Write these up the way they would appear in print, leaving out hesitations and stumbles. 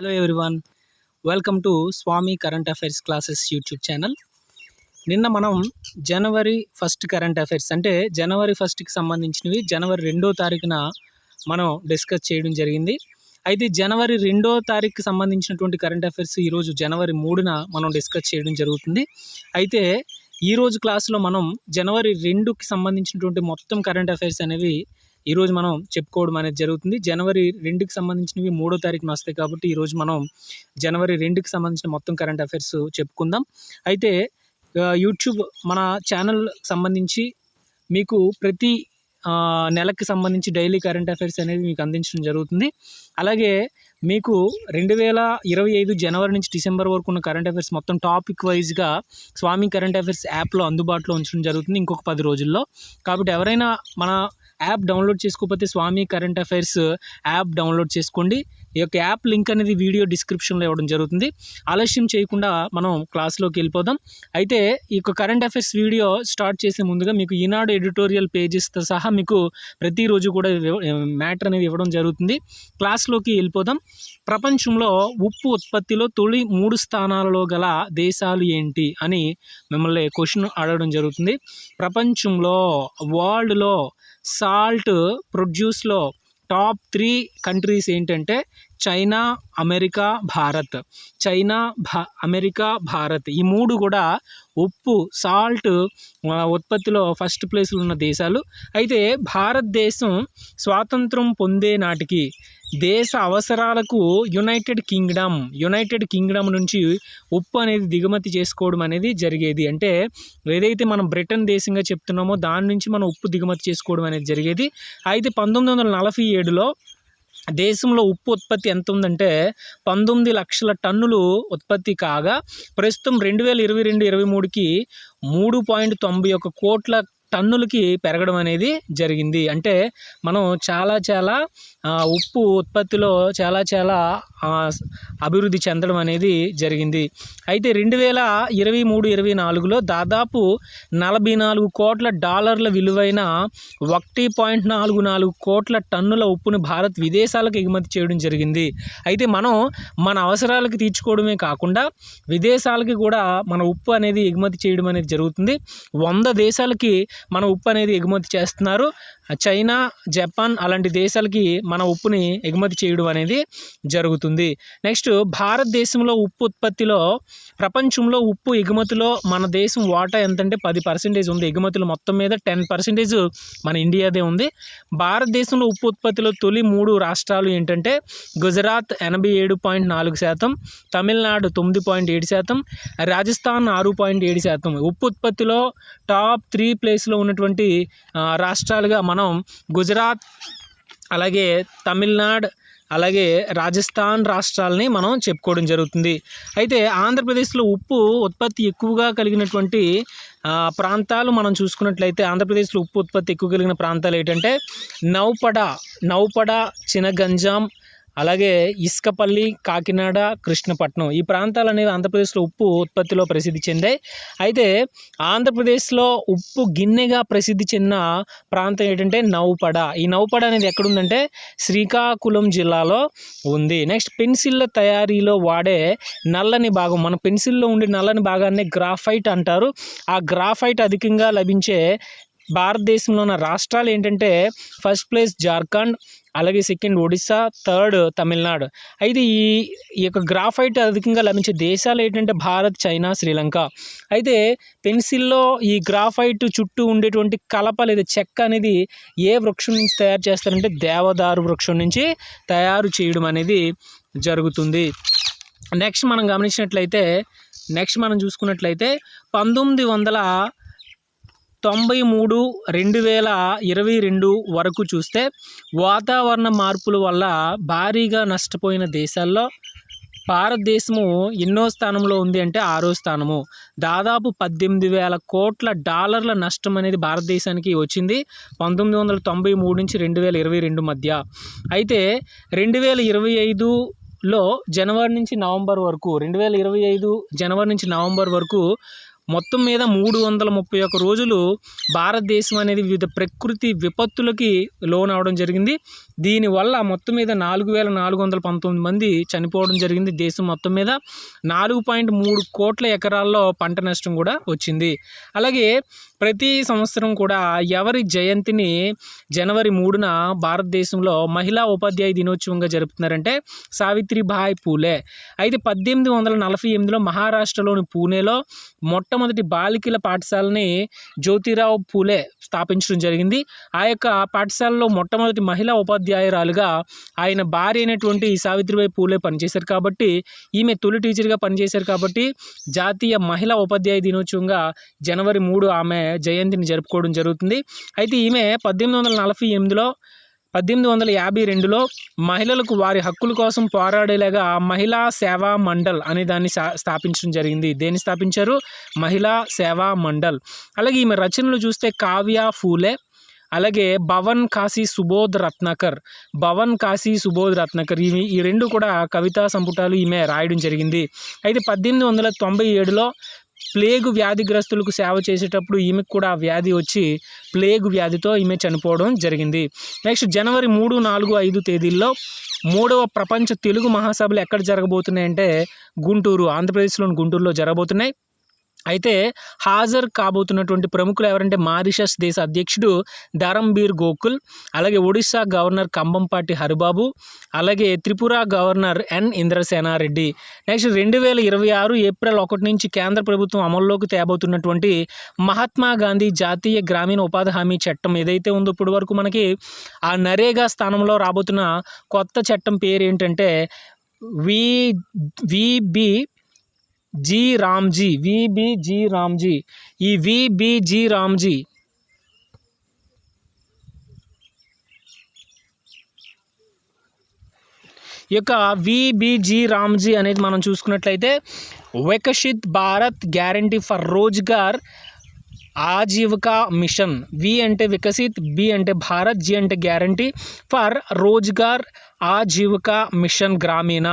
Hello everyone, welcome to Swami current affairs classes YouTube channel. నిన్న మనం జనవరి 1 current affairs అంటే జనవరి 1కి సంబంధించినవి జనవరి 2వ తారీఖున మనం డిస్కస్ చేయడం జరిగింది. అయితే జనవరి 2వ తారీఖుకి సంబంధించినటువంటి కరెంట్ అఫైర్స్ ఈరోజు జనవరి 3న మనం డిస్కస్ చేయడం జరుగుతుంది. అయితే ఈరోజు క్లాస్లో మనం జనవరి 2కి సంబంధించినటువంటి మొత్తం కరెంట్ అఫైర్స్ అనేవి ఈరోజు మనం చెప్పుకోవడం అనేది జరుగుతుంది. జనవరి 2కి సంబంధించినవి 3వ తారీఖున వస్తాయి కాబట్టి ఈరోజు మనం జనవరి 2కి సంబంధించిన మొత్తం కరెంట్ అఫైర్స్ చెప్పుకుందాం. అయితే యూట్యూబ్ మన ఛానల్ సంబంధించి మీకు ప్రతి నెలకి సంబంధించి డైలీ కరెంట్ అఫైర్స్ అనేవి మీకు అందించడం జరుగుతుంది. అలాగే మీకు 2025 జనవరి నుంచి డిసెంబర్ వరకు ఉన్న కరెంట్ అఫైర్స్ మొత్తం టాపిక్ వైజ్గా స్వామి కరెంట్ అఫైర్స్ యాప్లో అందుబాటులో ఉంచడం జరుగుతుంది ఇంకొక 10 రోజుల్లో. కాబట్టి ఎవరైనా మన యాప్ డౌన్లోడ్ చేసుకోకపోతే స్వామి కరెంట్ అఫైర్స్ యాప్ డౌన్లోడ్ చేసుకోండి. ఈ యొక్క యాప్ లింక్ అనేది వీడియో డిస్క్రిప్షన్లో ఇవ్వడం జరుగుతుంది. ఆలస్యం చేయకుండా మనం క్లాస్లోకి వెళ్ళిపోదాం. అయితే ఈ యొక్క కరెంట్ అఫైర్స్ వీడియో స్టార్ట్ చేసే ముందుగా మీకు ఈనాడు ఎడిటోరియల్ పేజెస్తో సహా మీకు ప్రతిరోజు కూడా మ్యాటర్ అనేది ఇవ్వడం జరుగుతుంది. క్లాస్లోకి వెళ్ళిపోదాం. ప్రపంచంలో ఉప్పు ఉత్పత్తిలో తొలి 3 స్థానాలలో గల దేశాలు ఏంటి అని మిమ్మల్ని క్వశ్చన్ అడగడం జరుగుతుంది. ప్రపంచంలో వరల్డ్లో సాల్ట్ ప్రొడ్యూస్లో టాప్ 3 కంట్రీస్ ఏంటంటే China, America, Bharat. China, America, Bharat ఈ 3 కూడా ఉప్పు సాల్ట్ ఉత్పత్తిలో ఫస్ట్ ప్లేస్లో ఉన్న దేశాలు. అయితే భారతదేశం స్వాతంత్రం పొందే నాటికి దేశ అవసరాలకు యునైటెడ్ కింగ్డమ్ నుంచి ఉప్పు అనేది దిగుమతి చేసుకోవడం అనేది జరిగేది. అంటే ఏదైతే మనం బ్రిటన్ దేశంగా చెప్తున్నామో దాని నుంచి మనం ఉప్పు దిగుమతి చేసుకోవడం అనేది జరిగేది. అయితే 1947లో దేశంలో ఉప్పు ఉత్పత్తి ఎంత ఉందంటే 19 లక్షల టన్నులు ఉత్పత్తి కాగా ప్రస్తుతం 2022-23కి 3.91 కోట్ల టన్నులకి పెరగడం అనేది జరిగింది. అంటే మనం చాలా ఉప్పు ఉత్పత్తిలో చాలా అభివృద్ధి చెందడం అనేది జరిగింది. అయితే 2023-24లో దాదాపు $44 కోట్ల విలువైన 1.44 కోట్ల టన్నుల ఉప్పును భారత్ విదేశాలకు ఎగుమతి చేయడం జరిగింది. అయితే మనం మన అవసరాలకు తీర్చుకోవడమే కాకుండా విదేశాలకి కూడా మన ఉప్పు అనేది ఎగుమతి చేయడం అనేది జరుగుతుంది. 100 దేశాలకి మన ఉప్పు అనేది ఎగుమతి చేస్తున్నారు. చైనా, జపాన్ అలాంటి దేశాలకి మన ఉప్పుని ఎగుమతి చేయడం అనేది జరుగుతుంది. నెక్స్ట్ భారతదేశంలో ఉప్పు ఉత్పత్తిలో ప్రపంచంలో ఉప్పు ఎగుమతిలో మన దేశం వాటా ఎంతంటే 10% ఉంది. ఎగుమతులు మొత్తం మీద 10% మన ఇండియాదే ఉంది. భారతదేశంలో ఉప్పు ఉత్పత్తిలో తొలి 3 రాష్ట్రాలు ఏంటంటే గుజరాత్ 87.4%, తమిళనాడు 9.7%, రాజస్థాన్ 6.7%. ఉప్పు ఉత్పత్తిలో టాప్ 3 ప్లేస్లో ఉన్నటువంటి రాష్ట్రాలుగా మనం గుజరాత్, అలాగే తమిళనాడు, అలాగే రాజస్థాన్ రాష్ట్రాలని మనం చెప్పుకోవడం జరుగుతుంది. అయితే ఆంధ్రప్రదేశ్లో ఉప్పు ఉత్పత్తి ఎక్కువగా కలిగినటువంటి ప్రాంతాలు మనం చూసుకున్నట్లయితే ఆంధ్రప్రదేశ్లో ఉప్పు ఉత్పత్తి ఎక్కువ కలిగిన ప్రాంతాలు ఏంటంటే నౌపడ, చినగంజాం, అలాగే ఇసుకపల్లి, కాకినాడ, కృష్ణపట్నం ఈ ప్రాంతాలు అనేవి ఆంధ్రప్రదేశ్లో ఉప్పు ఉత్పత్తిలో ప్రసిద్ధి చెందాయి. అయితే ఆంధ్రప్రదేశ్లో ఉప్పు గిన్నెగా ప్రసిద్ధి చెందిన ప్రాంతం ఏంటంటే నౌపడ. ఈ నౌపడ అనేది ఎక్కడుందంటే శ్రీకాకుళం జిల్లాలో ఉంది. నెక్స్ట్ పెన్సిళ్ళ తయారీలో వాడే నల్లని భాగం, మన పెన్సిల్లో ఉండే నల్లని భాగాన్ని గ్రాఫైట్ అంటారు. ఆ గ్రాఫైట్ అధికంగా లభించే భారతదేశంలో ఉన్న రాష్ట్రాలు ఏంటంటే ఫస్ట్ ప్లేస్ జార్ఖండ్, అలాగే సెకండ్ ఒడిస్సా, థర్డ్ తమిళనాడు. అయితే ఈ యొక్క గ్రాఫైట్ అధికంగా లభించే దేశాలు ఏంటంటే భారత్, చైనా, శ్రీలంక. అయితే పెన్సిల్లో ఈ గ్రాఫైట్ చుట్టూ ఉండేటువంటి కలప లేదా చెక్క అనేది ఏ వృక్షం నుంచి తయారు చేస్తారంటే దేవదారు వృక్షం నుంచి తయారు చేయడం అనేది జరుగుతుంది. నెక్స్ట్ మనం చూసుకున్నట్లయితే 1993-2022 వరకు చూస్తే వాతావరణ మార్పుల వల్ల భారీగా నష్టపోయిన దేశాల్లో భారతదేశము ఎన్నో స్థానంలో ఉంది అంటే 6వ స్థానము. దాదాపు $18,000 కోట్ల నష్టం అనేది భారతదేశానికి వచ్చింది 1993 నుంచి 2022 మధ్య. అయితే 2025లో జనవరి నుంచి నవంబర్ వరకు మొత్తం మీద 331 రోజులు భారతదేశం అనేది వివిధ ప్రకృతి విపత్తులకి లోనవడం జరిగింది. దీనివల్ల మొత్తం మీద 4419 మంది చనిపోవడం జరిగింది. దేశం మొత్తం మీద 4.3 కోట్ల ఎకరాల్లో పంట నష్టం కూడా వచ్చింది. అలాగే ప్రతి సంవత్సరం కూడా ఎవరి జయంతిని జనవరి 3న భారతదేశంలో మహిళా ఉపాధ్యాయ దినోత్సవంగా జరుపుతున్నారంటే సావిత్రిబాయి పూలే. అయితే 1848లో మహారాష్ట్రలోని పూణేలో మొట్టమొదటి బాలికల పాఠశాలని జ్యోతిరావు పూలే స్థాపించడం జరిగింది. ఆ యొక్క పాఠశాలలో మొట్టమొదటి మహిళా ఉపాధ్యాయురాలుగా ఆయన భార్య అయినటువంటి సావిత్రిబాయి పూలే పనిచేశారు కాబట్టి, ఈమె తొలి టీచర్గా పనిచేశారు కాబట్టి జాతీయ మహిళా ఉపాధ్యాయ దినోత్సవంగా జనవరి 3 ఆమె జయంతిని జరుపుకోవడం జరుగుతుంది. అయితే ఈమె 1852లో మహిళలకు వారి హక్కుల కోసం పోరాడేలాగా మహిళా సేవా మండల్ అనే దాన్ని స్థాపించడం జరిగింది. దేన్ని స్థాపించారు? మహిళా సేవా మండల్. అలాగే ఈమె రచనలు చూస్తే కావ్య ఫూలే, అలాగే భవన్ కాశీ సుబోధ్ రత్నాకర్ ఈ రెండు కూడా కవితా సంపుటాలు ఈమె రాయడం జరిగింది. అయితే 1897లో ప్లేగు వ్యాధిగ్రస్తులకు సేవ చేసేటప్పుడు ఈమెకు కూడా వ్యాధి వచ్చి ప్లేగు వ్యాధితో ఈమె చనిపోవడం జరిగింది. నెక్స్ట్ జనవరి 3, 4, 5 తేదీల్లో 3వ ప్రపంచ తెలుగు మహాసభలు ఎక్కడ జరగబోతున్నాయంటే గుంటూరు, ఆంధ్రప్రదేశ్లోని గుంటూరులో జరగబోతున్నాయి. అయితే హాజరు కాబోతున్నటువంటి ప్రముఖులు ఎవరంటే మారిషస్ దేశ అధ్యక్షుడు ధరంబీర్ గోకుల్, అలాగే ఒడిశా గవర్నర్ కంబంపాటి హరిబాబు, అలాగే త్రిపుర గవర్నర్ ఎన్ ఇంద్రసేనారెడ్డి. నెక్స్ట్ 2026 ఏప్రిల్ 1 నుంచి కేంద్ర ప్రభుత్వం అమల్లోకి తేబోతున్నటువంటి మహాత్మా గాంధీ జాతీయ గ్రామీణ ఉపాధి హామీ చట్టం ఏదైతే ఉందో ఇప్పటి వరకు మనకి ఆ నరేగా స్థానంలో రాబోతున్న కొత్త చట్టం పేరు ఏంటంటే VBG రామ్జీ. ఈ VBG రామ్జీ యొక్క VBG రామ్జీ అనేది మనం చూసుకున్నట్లయితే Viksit Bharat guarantee for Rozgar Ajeevika mission. V అంటే వికసిత్, బి అంటే భారత్, జి అంటే guarantee, for Rozgar Ajeevika mission Gramin,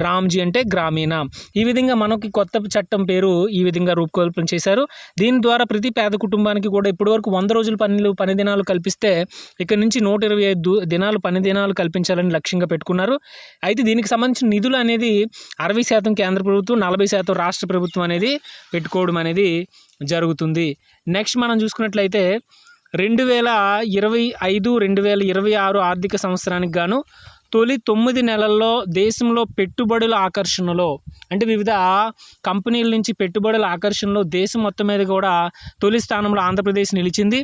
Ramji అంటే గ్రామీణ. ఈ విధంగా మనకి కొత్త చట్టం పేరు ఈ విధంగా రూపకల్పన చేశారు. దీని ద్వారా ప్రతి పేద కుటుంబానికి కూడా ఇప్పటివరకు 100 రోజుల పని దినాలు కల్పిస్తే ఇక్కడ నుంచి 125 దినాలు పని దినాలు కల్పించాలని లక్ష్యంగా పెట్టుకున్నారు. అయితే దీనికి సంబంధించిన నిధులు అనేది 60% కేంద్ర ప్రభుత్వం, 40% రాష్ట్ర ప్రభుత్వం అనేది పెట్టుకోవడం అనేది జరుగుతుంది. నెక్స్ట్ మనం చూసుకున్నట్లయితే 2025-2026 ఆర్థిక సంవత్సరానికి గాను తొలి 9 నెలల్లో దేశంలో పెట్టుబడుల ఆకర్షణలో అంటే వివిధ కంపెనీల నుంచి పెట్టుబడుల ఆకర్షణలో దేశం మొత్తం మీద కూడా తొలి స్థానంలో ఆంధ్రప్రదేశ్ నిలిచింది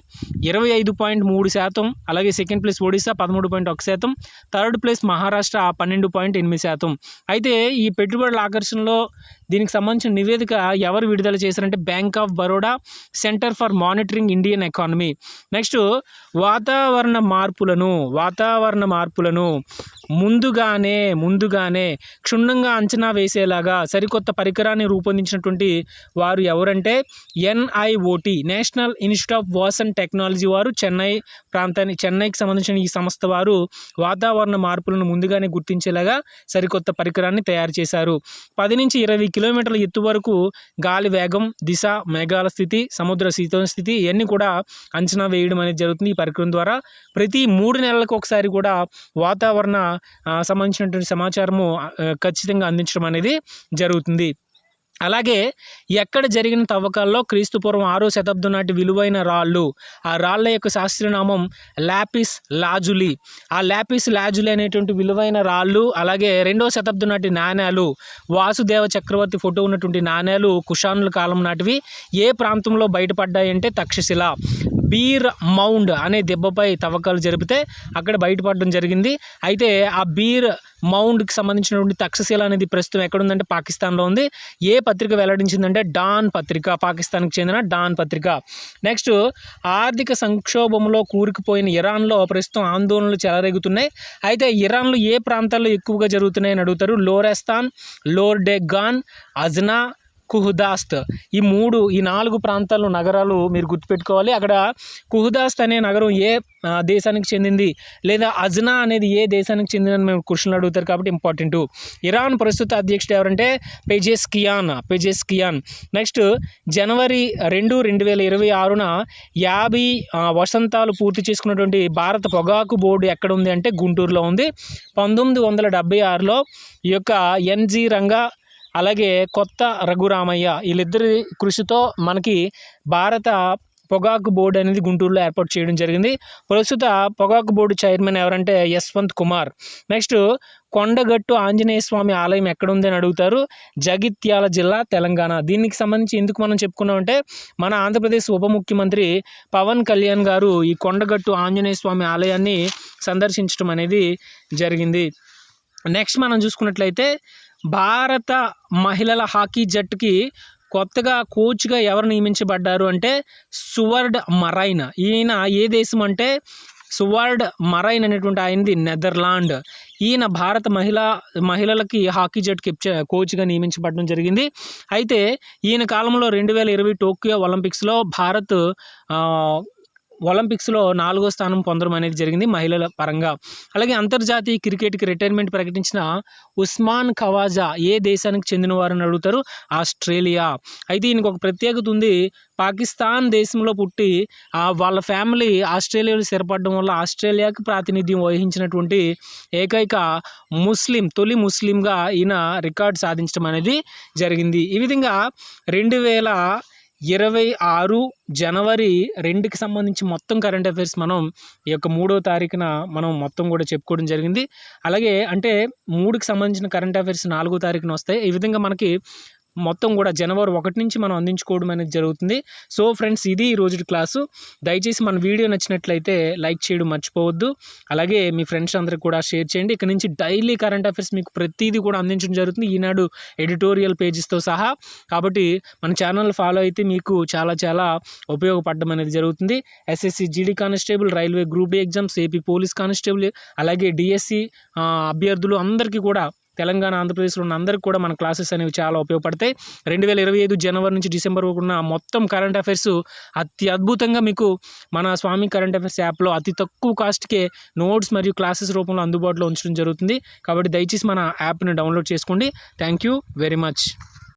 25.3%. అలాగే second place Odisha 13.1%, third place Maharashtra 12.8%. అయితే ఈ పెట్టుబడుల ఆకర్షణలో దీనికి సంబంధించిన నివేదిక ఎవరు విడుదల చేశారంటే bank of Baroda, centre for monitoring Indian economy. Next వాతావరణ మార్పులను ముందుగానే క్షుణ్ణంగా అంచనా వేసేలాగా సరికొత్త పరికరాన్ని రూపొందించినటువంటి వారు ఎవరంటే NIOT, national institute of ocean technology వారు చెన్నైకి సంబంధించిన ఈ సంస్థ వారు వాతావరణ మార్పులను ముందుగానే గుర్తించేలాగా సరికొత్త పరికరాన్ని తయారు చేశారు. 10 నుంచి 20 కిలోమీటర్ల ఎత్తు వరకు గాలి వేగం, దిశ, మేఘాల స్థితి, సముద్ర శీతల స్థితి ఇవన్నీ కూడా అంచనా వేయడం అనేది జరుగుతుంది. ఈ పరికరం ద్వారా ప్రతి 3 నెలలకు ఒకసారి కూడా వాతావరణ సంబంధించినటువంటి సమాచారము ఖచ్చితంగా అందించడం అనేది జరుగుతుంది. అలాగే ఎక్కడ జరిగిన తవ్వకాల్లో క్రీస్తుపూర్వం 6వ శతాబ్దం నాటి విలువైన రాళ్ళు, ఆ రాళ్ళ యొక్క శాస్త్రీయనామం లాపిస్ లాజులి. ఆ లాపిస్ లాజులి అనేటువంటి విలువైన రాళ్ళు, అలాగే 2వ శతాబ్దం నాటి నాణ్యాలు, వాసుదేవ చక్రవర్తి ఫోటో ఉన్నటువంటి నాణ్యాలు కుషానుల కాలం నాటివి ఏ ప్రాంతంలో బయటపడ్డాయంటే తక్షశిల. బీర్ మౌండ్ అనే దెబ్బపై తవ్వకాలు జరిపితే అక్కడ బయటపడడం జరిగింది. అయితే ఆ బీర్ మౌండ్కి సంబంధించినటువంటి తక్షశిల అనేది ప్రస్తుతం ఎక్కడుందంటే పాకిస్తాన్లో ఉంది. ఏ పత్రిక వెల్లడించిందంటే డాన్ పత్రిక, పాకిస్తాన్కి చెందిన డాన్ పత్రిక. నెక్స్ట్ ఆర్థిక సంక్షోభంలో కూరుకుపోయిన ఇరాన్లో ప్రస్తుతం ఆందోళనలు చెలరేగుతున్నాయి. అయితే ఇరాన్లో ఏ ప్రాంతాల్లో ఎక్కువగా జరుగుతున్నాయని అడుగుతారు. లోరెస్తాన్, లోర్డెగాన్, అజ్నా, కుహుదాస్త్. ఈ 4 ప్రాంతాల్లో నగరాలు మీరు గుర్తుపెట్టుకోవాలి. అక్కడ కుహుదాస్త్ అనే నగరం ఏ దేశానికి చెందింది, లేదా అజ్నా అనేది ఏ దేశానికి చెందిందని మేము క్వశ్చన్లు అడుగుతారు కాబట్టి ఇంపార్టెంట్. ఇరాన్ ప్రస్తుత అధ్యక్షుడు ఎవరంటే పెజెస్కియాన్. నెక్స్ట్ జనవరి 2, 2026న 50 వసంతాలు పూర్తి చేసుకున్నటువంటి భారత పొగాకు బోర్డు ఎక్కడ ఉంది అంటే గుంటూరులో ఉంది. 1976లో ఈ యొక్క ఎన్జి రంగా అలాగే కొత్త రఘురామయ్య వీళ్ళిద్దరి కృషితో మనకి భారత పొగాకు బోర్డు అనేది గుంటూరులో ఏర్పాటు చేయడం జరిగింది. ప్రస్తుత పొగాకు బోర్డు చైర్మన్ ఎవరంటే యశ్వంత్ కుమార్. నెక్స్ట్ కొండగట్టు ఆంజనేయ స్వామి ఆలయం ఎక్కడ ఉంది అని అడుగుతారు. జగిత్యాల జిల్లా, తెలంగాణ. దీనికి సంబంధించి ఎందుకు మనం చెప్పుకున్నామంటే మన ఆంధ్రప్రదేశ్ ఉప ముఖ్యమంత్రి పవన్ కళ్యాణ్ గారు ఈ కొండగట్టు ఆంజనేయ స్వామి ఆలయాన్ని సందర్శించడం అనేది జరిగింది. నెక్స్ట్ మనం చూసుకున్నట్లయితే భారత మహిళల హాకీ జట్టుకి కొత్తగా కోచ్గా ఎవరు నియమించబడ్డారు అంటే సువర్డ్ మరైన్. ఈయన ఏ దేశం అంటే సువర్డ్ మరైన్ అనేటువంటి ఆయనది నెదర్లాండ్. ఈయన భారత మహిళలకి హాకీ జట్టుకి కోచ్గా నియమించబడడం జరిగింది. అయితే ఈయన కాలంలో 2020 టోక్యో ఒలింపిక్స్లో భారత్ ఒలింపిక్స్లో 4వ స్థానం పొందడం అనేది జరిగింది మహిళల పరంగా. అలాగే అంతర్జాతీయ క్రికెట్కి రిటైర్మెంట్ ప్రకటించిన ఉస్మాన్ ఖవాజా ఏ దేశానికి చెందినవారని అడుగుతారు. ఆస్ట్రేలియా. అయితే ఈయనకు ఒక ప్రత్యేకత ఉంది. పాకిస్తాన్ దేశంలో పుట్టి వాళ్ళ ఫ్యామిలీ ఆస్ట్రేలియాలో స్థిరపడడం వల్ల ఆస్ట్రేలియాకి ప్రాతినిధ్యం వహించినటువంటి ఏకైక తొలి ముస్లింగా ఈయన రికార్డు సాధించడం అనేది జరిగింది. ఈ విధంగా 2026 జనవరి 2కి సంబంధించి మొత్తం కరెంట్ అఫైర్స్ మనం ఈ యొక్క 3వ తారీఖున మనం మొత్తం కూడా చెప్పుకోవడం జరిగింది. అలాగే అంటే 3కి సంబంధించిన కరెంట్ అఫైర్స్ 4వ తారీఖున వస్తాయి. ఈ విధంగా మనకి మొత్తం కూడా జనవరి 1 నుంచి మనం అందించుకోవడం అనేది జరుగుతుంది. సో ఫ్రెండ్స్, ఇది ఈ రోజు క్లాసు. దయచేసి మన వీడియో నచ్చినట్లయితే లైక్ చేయడం మర్చిపోవద్దు. అలాగే మీ ఫ్రెండ్స్ అందరికి కూడా షేర్ చేయండి. ఇక్కడ నుంచి డైలీ కరెంట్ అఫైర్స్ మీకు ప్రతిదీ కూడా అందించడం జరుగుతుంది, ఈనాడు ఎడిటోరియల్ పేజెస్తో సహా. కాబట్టి మన ఛానల్ ఫాలో అయితే మీకు చాలా చాలా ఉపయోగపడడం అనేది జరుగుతుంది. SSC GD constable, railway group D exams, AP police constable, అలాగే డిఎస్సి అభ్యర్థులు అందరికీ కూడా, తెలంగాణ ఆంధ్రప్రదేశ్లో ఉన్న అందరికీ కూడా మన క్లాసెస్ అనేవి చాలా ఉపయోగపడతాయి. 2025 జనవరి నుంచి డిసెంబర్ వరకు ఉన్న మొత్తం కరెంట్ అఫైర్స్ అద్భుతంగా మీకు మన స్వామి కరెంట్ అఫైర్స్ యాప్లో అతి తక్కువ కాస్ట్కే నోట్స్ మరియు క్లాసెస్ రూపంలో అందుబాటులో ఉంచడం జరుగుతుంది. కాబట్టి దయచేసి మన యాప్ని డౌన్లోడ్ చేసుకోండి. Thank you very much.